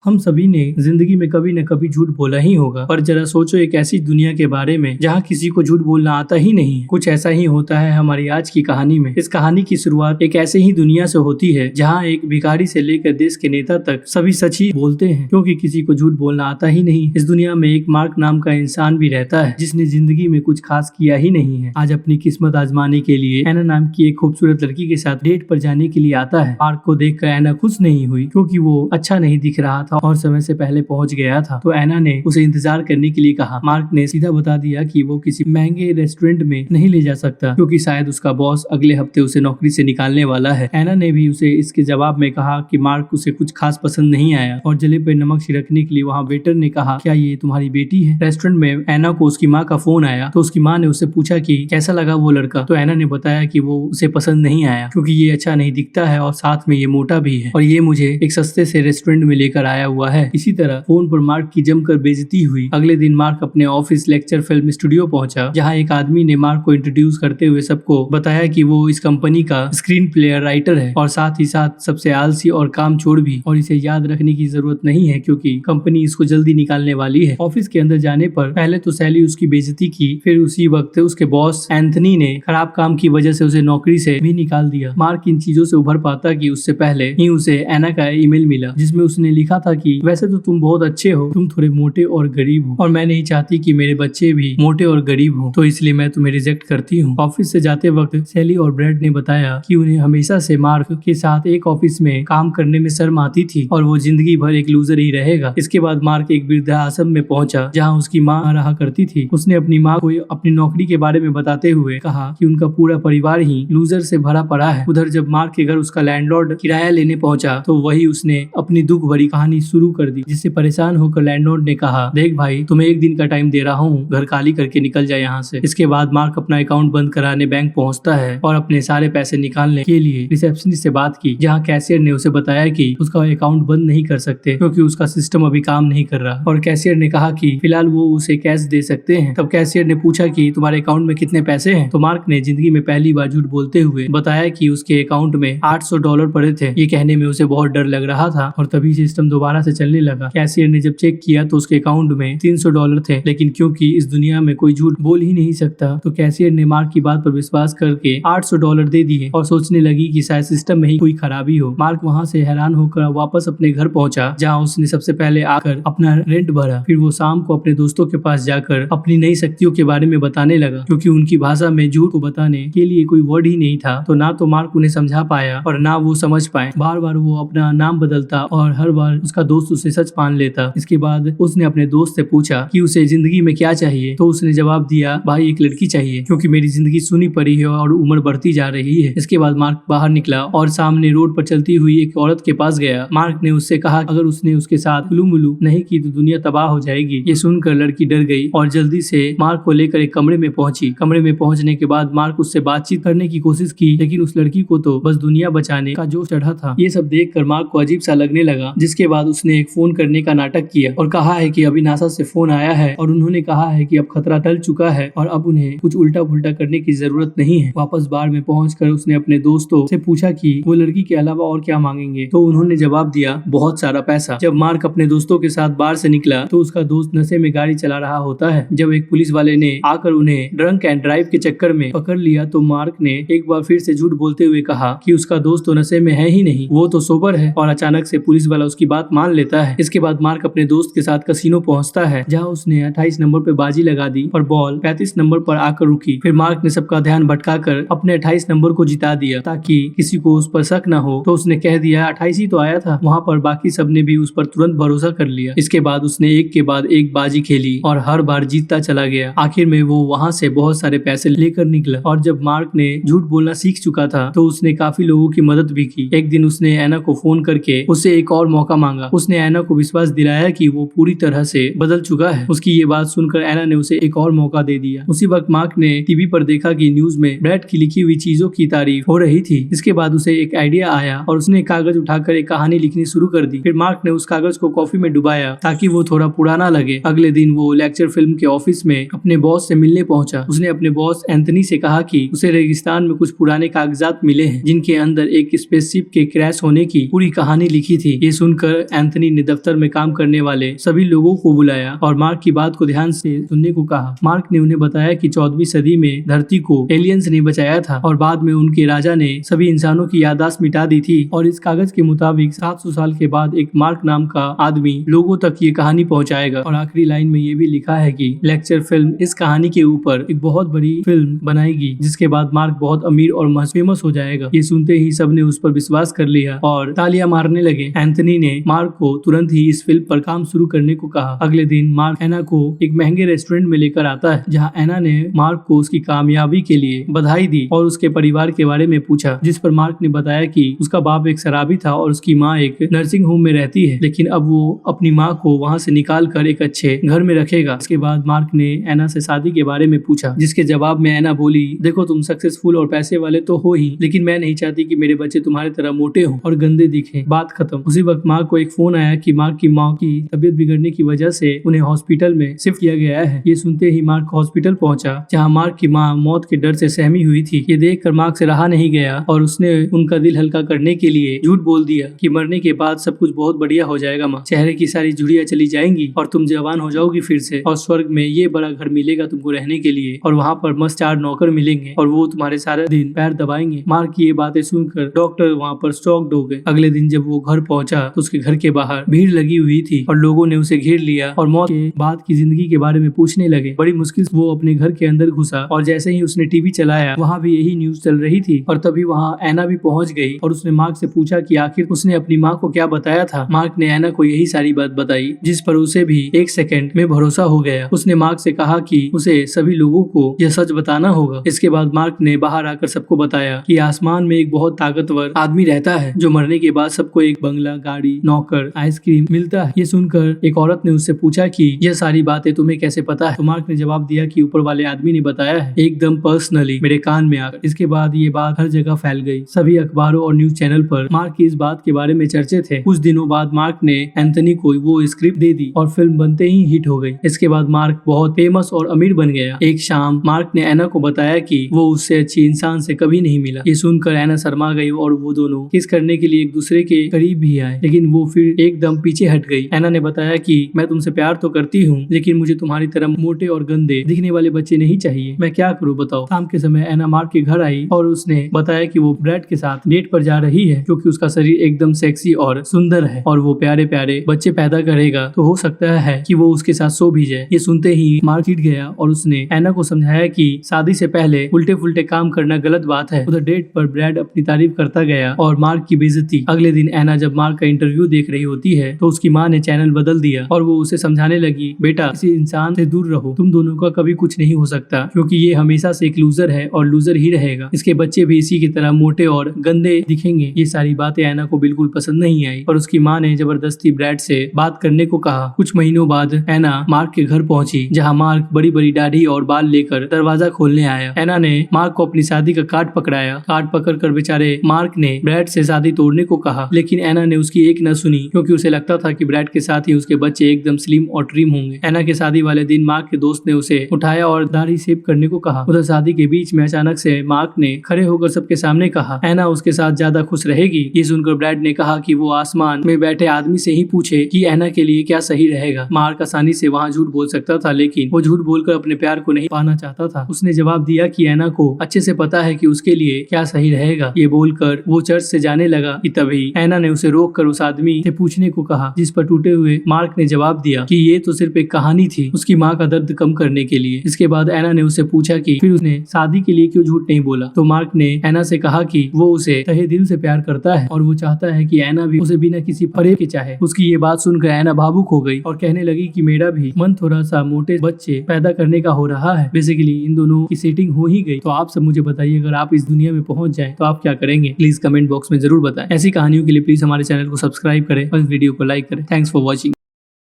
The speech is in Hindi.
हम सभी ने जिंदगी में कभी न कभी झूठ बोला ही होगा, पर जरा सोचो एक ऐसी दुनिया के बारे में जहाँ किसी को झूठ बोलना आता ही नहीं है। कुछ ऐसा ही होता है हमारी आज की कहानी में। इस कहानी की शुरुआत एक ऐसे ही दुनिया से होती है जहाँ एक भिखारी से लेकर देश के नेता तक सभी सच ही बोलते हैं, क्योंकि किसी को झूठ बोलना आता ही नहीं। इस दुनिया में एक मार्क नाम का इंसान भी रहता है जिसने जिंदगी में कुछ खास किया ही नहीं है। आज अपनी किस्मत आजमाने के लिए एना नाम की एक खूबसूरत लड़की के साथ डेट पर जाने के लिए आता है। मार्क को देखकर एना खुश नहीं हुई, क्योंकि वो अच्छा नहीं दिख रहा था और समय से पहले पहुंच गया था। तो एना ने उसे इंतजार करने के लिए कहा। मार्क ने सीधा बता दिया कि वो किसी महंगे रेस्टोरेंट में नहीं ले जा सकता, क्योंकि शायद उसका बॉस अगले हफ्ते उसे नौकरी से निकालने वाला है। एना ने भी उसे इसके जवाब में कहा कि मार्क उसे कुछ खास पसंद नहीं आया और जले पे नमक छिड़कने के लिए वहाँ वेटर ने कहा, क्या ये तुम्हारी बेटी है? रेस्टोरेंट में एना को उसकी माँ का फोन आया, तो उसकी माँ ने उससे पूछा कि कैसा लगा वो लड़का। तो एना ने बताया कि वो उसे पसंद नहीं आया, क्योंकि ये अच्छा नहीं दिखता है और साथ में ये मोटा भी है, और ये मुझे एक सस्ते से रेस्टोरेंट में लेकर आया हुआ है। इसी तरह फोन पर मार्क की जमकर बेइज्जती हुई। अगले दिन मार्क अपने ऑफिस लेक्चर फिल्म स्टूडियो पहुंचा, जहां एक आदमी ने मार्क को इंट्रोड्यूस करते हुए सबको बताया कि वो इस कंपनी का स्क्रीन प्ले राइटर है और साथ ही साथ सबसे आलसी और कामचोर भी, और इसे याद रखने की जरूरत नहीं है क्योंकि कंपनी इसको जल्दी निकालने वाली है। ऑफिस के अंदर जाने पर पहले तो सैली उसकी बेइज्जती की, फिर उसी वक्त उसके बॉस एंथनी ने खराब काम की वजह से उसे नौकरी से भी निकाल दिया। मार्क इन चीजों से उभर पाता कि उससे पहले ही उसे एना का ईमेल मिला, जिसमें उसने लिखा था कि वैसे तो तुम बहुत अच्छे हो, तुम थोड़े मोटे और गरीब हो और मैं नहीं चाहती कि मेरे बच्चे भी मोटे और गरीब हो, तो इसलिए मैं तुम्हें रिजेक्ट करती हूँ। ऑफिस से जाते वक्त सैली और ब्रैड ने बताया कि उन्हें हमेशा से मार्क के साथ एक ऑफिस में काम करने में शर्म आती थी और वो जिंदगी भर एक लूजर ही रहेगा। इसके बाद मार्क एक वृद्धाश्रम में पहुंचा, जहाँ उसकी माँ रहा करती थी। उसने अपनी माँ को अपनी नौकरी के बारे में बताते हुए कहा कि उनका पूरा परिवार ही लूजर से भरा पड़ा है। उधर जब मार्क के घर उसका लैंडलॉर्ड किराया लेने पहुंचा, तो वही उसने अपनी दुख भरी कहानी शुरू कर दी, जिससे परेशान होकर लैंडलॉर्ड ने कहा, देख भाई, तुम्हें एक दिन का टाइम दे रहा हूँ, घर खाली करके निकल जाए यहाँ से। इसके बाद मार्क अपना अकाउंट बंद कराने बैंक पहुँचता है और अपने सारे पैसे निकालने के लिए रिसेप्शनिस्ट से बात की, जहाँ कैशियर ने उसे बताया कि उसका अकाउंट बंद नहीं कर सकते क्योंकि उसका सिस्टम अभी काम नहीं कर रहा, और कैशियर ने कहा कि फिलहाल वो उसे कैश दे सकते हैं। तब कैशियर ने पूछा कि तुम्हारे अकाउंट में कितने पैसे हैं? तो मार्क ने जिंदगी में पहली बार झूठ बोलते हुए बताया कि उसके अकाउंट में $800 पड़े थे। ये कहने में उसे बहुत डर लग रहा था और तभी सिस्टम दोबारा से चलने लगा। कैशियर ने जब चेक किया तो उसके अकाउंट में $300 थे, लेकिन क्योंकि इस दुनिया में कोई झूठ बोल ही नहीं सकता, तो कैशियर ने मार्क की बात पर विश्वास करके $800 दे दिए और सोचने लगी कि शायद सिस्टम में ही कोई खराबी हो। मार्क वहाँ से हैरान होकर वापस अपने घर पहुंचा, जहाँ उसने सबसे पहले आकर अपना रेंट भरा। फिर वो शाम को अपने दोस्तों के पास जाकर अपनी नई शक्तियों के बारे में बताने लगा, क्योंकि उनकी भाषा में झूठ को बताने के लिए कोई वर्ड ही नहीं था। तो ना तो मार्क उन्हें समझा पाया और ना वो समझ पाए। बार बार वो अपना नाम बदलता और हर बार उसका दोस्त उसे सच मान लेता। इसके बाद उसने अपने दोस्त से पूछा कि उसे जिंदगी में क्या चाहिए, तो उसने जवाब दिया, भाई एक लड़की चाहिए, क्योंकि मेरी जिंदगी सुनी पड़ी है और उम्र बढ़ती जा रही है। इसके बाद मार्क बाहर निकला और सामने रोड पर चलती हुई एक औरत के पास गया। मार्क ने उससे कहा अगर उसने उसके साथ गुलू नहीं की तो दुनिया तबाह हो जाएगी। ये सुनकर लड़की डर गई और जल्दी से मार्क को लेकर एक कमरे में पहुंची। कमरे में पहुंचने के बाद मार्क उससे बातचीत करने की कोशिश की, लेकिन उस लड़की को तो बस दुनिया बचाने का जोश चढ़ा था। ये सब देखकर मार्क को अजीब सा लगने लगा, जिसके बाद उसने एक फोन करने का नाटक किया और कहा है कि अभी नासा से फोन आया है और उन्होंने कहा है कि अब खतरा टल चुका है और अब उन्हें कुछ उल्टा पुल्टा करने की जरूरत नहीं है। वापस बार में पहुंचकर उसने अपने दोस्तों से पूछा कि वो लड़की के अलावा और क्या मांगेंगे, तो उन्होंने जवाब दिया, बहुत सारा पैसा। जब मार्क अपने दोस्तों के साथ बार से निकला तो उसका दोस्त नशे में गाड़ी चला रहा होता है। जब एक पुलिस वाले ने आकर उन्हें ड्रंक एंड ड्राइव के चक्कर में पकड़ लिया, तो मार्क ने एक बार फिर से झूठ बोलते हुए कहा कि उसका दोस्त तो नशे में है ही नहीं, वो तो सोबर है, और अचानक से पुलिस वाला उसकी बात मान लेता है। इसके बाद मार्क अपने दोस्त के साथ कसिनो पहुंचता है, जहां उसने 28 नंबर पे बाजी लगा दी और बॉल 35 नंबर पर आकर रुकी। फिर मार्क ने सबका ध्यान भटकाकर अपने 28 नंबर को जिता दिया ताकि किसी को उस पर शक न हो। तो उसने कह दिया 28 ही तो आया था। वहाँ पर बाकी सबने भी उस पर तुरंत भरोसा कर लिया। इसके बाद उसने एक के बाद एक बाजी खेली और हर बार जीतता चला गया। आखिर में वो वहाँ से बहुत सारे पैसे लेकर निकला, और जब मार्क ने झूठ बोलना सीख चुका था तो उसने काफी लोगों की मदद भी की। एक दिन उसने एना को फोन करके उससे एक और मौका मांगा। उसने एना को विश्वास दिलाया कि वो पूरी तरह से बदल चुका है। उसकी ये बात सुनकर एना ने उसे एक और मौका दे दिया। उसी वक्त मार्क ने टीवी पर देखा कि न्यूज में ब्रैड की लिखी हुई चीजों की तारीफ हो रही थी। इसके बाद उसे एक आइडिया आया और उसने कागज उठाकर एक कहानी लिखनी शुरू कर दी। फिर मार्क ने उस कागज को कॉफी में डुबाया ताकि वो थोड़ा पुराना लगे। अगले दिन वो लेक्चर फिल्म के ऑफिस में अपने बॉस से मिलने पहुंचा। उसने अपने बॉस एंथनी से कहा कि उसे रेगिस्तान में कुछ पुराने कागजात मिले हैं, जिनके अंदर एक स्पेसशिप के क्रैश होने की पूरी कहानी लिखी थी। ये सुनकर एंथनी ने दफ्तर में काम करने वाले सभी लोगों को बुलाया और मार्क की बात को ध्यान से सुनने को कहा। मार्क ने उन्हें बताया कि 14वीं सदी में धरती को एलियंस ने बचाया था और बाद में उनके राजा ने सभी इंसानों की याददाश्त मिटा दी थी और इस कागज के मुताबिक 700 साल के बाद एक मार्क नाम का आदमी लोगों तक ये कहानी पहुंचाएगा। और आखिरी लाइन में ये भी लिखा है कि लेक्चर फिल्म इस कहानी के ऊपर एक बहुत बड़ी फिल्म बनाएगी, जिसके बाद मार्क बहुत अमीर और फेमस हो जाएगा। ये सुनते ही सबने उस पर विश्वास कर लिया और तालियां मारने लगे। एंथनी ने मार्क को तुरंत ही इस फिल्म पर काम शुरू करने को कहा। अगले दिन मार्क एना को एक महंगे रेस्टोरेंट में लेकर आता है, जहां एना ने मार्क को उसकी कामयाबी के लिए बधाई दी और उसके परिवार के बारे में पूछा, जिस पर मार्क ने बताया कि उसका बाप एक शराबी था और उसकी माँ एक नर्सिंग होम में रहती है, लेकिन अब वो अपनी माँ को वहाँ से निकाल कर एक अच्छे घर में रखेगा। इसके बाद मार्क ने एना से शादी के बारे में पूछा, जिसके जवाब में एना बोली, देखो तुम सक्सेसफुल और पैसे वाले तो हो ही, लेकिन मैं नहीं चाहती कि मेरे बच्चे तुम्हारी तरह मोटे हों और गंदे दिखें। बात खत्म। उसी वक्त मार्क को एक फोन आया कि मार्क की माँ की तबीयत बिगड़ने की वजह से उन्हें हॉस्पिटल में शिफ्ट किया गया है। ये सुनते ही मार्क हॉस्पिटल पहुंचा, जहां मार्क की माँ मौत के डर से सहमी हुई थी। ये देखकर मार्क से रहा नहीं गया और उसने उनका दिल हल्का करने के लिए झूठ बोल दिया कि मरने के बाद सब कुछ बहुत बढ़िया हो जाएगा माँ, चेहरे की सारी झुर्रियां चली जाएंगी और तुम जवान हो जाओगी फिर से, और स्वर्ग में ये बड़ा घर मिलेगा तुमको रहने के लिए और वहाँ पर मस्त 4 नौकर मिलेंगे और वो तुम्हारे सारे दिन पैर दबाएंगे। मार्क की ये बातें सुनकर डॉक्टर वहाँ पर शॉक्ड हो गए। अगले दिन जब वो घर पहुंचा तो उसके घर के बाहर भीड़ लगी हुई थी और लोगों ने उसे घेर लिया और मौत के बाद की जिंदगी के बारे में पूछने लगे। बड़ी मुश्किल से वो अपने घर के अंदर घुसा और जैसे ही उसने टीवी चलाया वहाँ भी यही न्यूज चल रही थी और तभी वहाँ एना भी पहुंच गई और उसने मार्क से पूछा कि आखिर उसने अपनी माँ को क्या बताया था। मार्क ने एना को यही सारी बात बताई, जिस पर उसे भी 1 सेकंड में भरोसा हो गया। उसने मार्क से कहा कि उसे सभी लोगों को यह सच बताना होगा। इसके बाद मार्क ने बाहर आकर सबको बताया कि आसमान में एक बहुत ताकतवर आदमी रहता है जो मरने के बाद सबको एक बंगला, गाड़ी, नौकर, आइसक्रीम मिलता है। ये सुनकर एक औरत ने उससे पूछा कि यह सारी बातें तुम्हें कैसे पता है। तो मार्क ने जवाब दिया कि ऊपर वाले आदमी ने बताया है, एकदम पर्सनली मेरे कान में आकर। इसके बाद ये बात हर जगह फैल गई। सभी अखबारों और न्यूज चैनल पर मार्क की इस बात के बारे में चर्चे थे। कुछ दिनों बाद मार्क ने एंथनी को वो स्क्रिप्ट दे दी और फिल्म बनते ही हिट हो गई। इसके बाद मार्क बहुत फेमस और अमीर बन गया। एक शाम मार्क ने एना को बताया कि वो उससे अच्छी इंसान से कभी नहीं मिला। ये सुनकर एना शर्मा गई और वो दोनों किस करने के लिए एक दूसरे के करीब भी आए, लेकिन वो फिर एकदम पीछे हट गई। एना ने बताया कि मैं तुमसे प्यार तो करती हूँ, लेकिन मुझे तुम्हारी तरह मोटे और गंदे दिखने वाले बच्चे नहीं चाहिए। मैं क्या करूँ बताओ। शाम के समय एना मार्क के घर आई और उसने बताया कि वो ब्रैड के साथ डेट पर जा रही है, क्योंकि उसका शरीर एकदम सेक्सी और सुंदर है और वो प्यारे प्यारे बच्चे पैदा करेगा, तो हो सकता है कि वो उसके साथ सो भी जाए। ये सुनते ही मार्क चिढ़ गया और उसने एना को समझाया कि शादी से पहले उल्टे फुल्टे काम करना गलत बात है। उधर डेट पर ब्रैड अपनी तारीफ करता गया और मार्क की बेइज्जती। अगले दिन एना जब मार्क का इंटरव्यू देख रही होती है तो उसकी माँ ने चैनल बदल दिया और वो उसे समझाने लगी, बेटा इसी इंसान से दूर रहो, तुम दोनों का कभी कुछ नहीं हो सकता, क्योंकि ये हमेशा से एक लूजर है और लूजर ही रहेगा। इसके बच्चे भी इसी की तरह मोटे और गंदे दिखेंगे। ये सारी बातें एना को बिल्कुल पसंद नहीं आई और उसकी माँ ने जबरदस्ती ब्रैड से बात करने को कहा। कुछ महीनों बाद एना मार्क के घर पहुंची, जहाँ मार्क बड़ी बड़ी दाढ़ी और बाल लेकर दरवाजा खोलने आया। एना ने मार्क को अपनी शादी का कार्ड पकड़ाया। कार्ड पकड़कर बेचारे मार्क ने ब्रैड से शादी तोड़ने को कहा, लेकिन एना ने उसकी एक न सुनी, क्योंकि उसे लगता था कि ब्रैड के साथ ही उसके बच्चे एकदम स्लिम और ट्रिम होंगे। एना के शादी वाले दिन मार्क के दोस्त ने उसे उठाया और दाढ़ी शेव करने को कहा। उधर शादी के बीच में अचानक से मार्क ने खड़े होकर सबके सामने कहा, एना उसके साथ ज्यादा खुश रहेगी। ये सुनकर ब्रैड ने कहा कि वो आसमान में बैठे आदमी से ही पूछे कि एना के लिए क्या सही रहेगा। मार्क आसानी से वहाँ झूठ बोल सकता था, लेकिन वो झूठ बोलकर अपने प्यार को नहीं पाना चाहता था। उसने जवाब दिया कि एना को अच्छे से पता है कि उसके लिए क्या सही रहेगा। ये बोलकर वो चर्च से जाने लगा कि तभी एना ने उसे रोककर उस आदमी से पूछने को कहा, जिस पर टूटे हुए मार्क ने जवाब दिया कि ये तो सिर्फ एक कहानी थी, उसकी माँ का दर्द कम करने के लिए। इसके बाद एना ने उससे पूछा कि फिर उसने शादी के लिए क्यों झूठ नहीं बोला। तो मार्क ने एना से कहा कि वो उसे तहे दिल से प्यार करता है और वो चाहता है कि एना भी उसे बिना किसी फरेब के चाहे। उसकी ये बात सुनकर एना भावुक हो गई और कहने लगी कि मेरा भी मन थोड़ा सा मोटे बच्चे पैदा करने का हो रहा है। बेसिकली इन दोनों की सेटिंग हो ही गई। तो आप सब मुझे बताइए, अगर आप इस दुनिया में पहुंच जाएं तो आप क्या करेंगे? प्लीज कमेंट बॉक्स में जरूर बताएं। ऐसी कहानियों के लिए प्लीज हमारे चैनल को सब्सक्राइब करें और इस वीडियो को लाइक करें। Thanks for watching.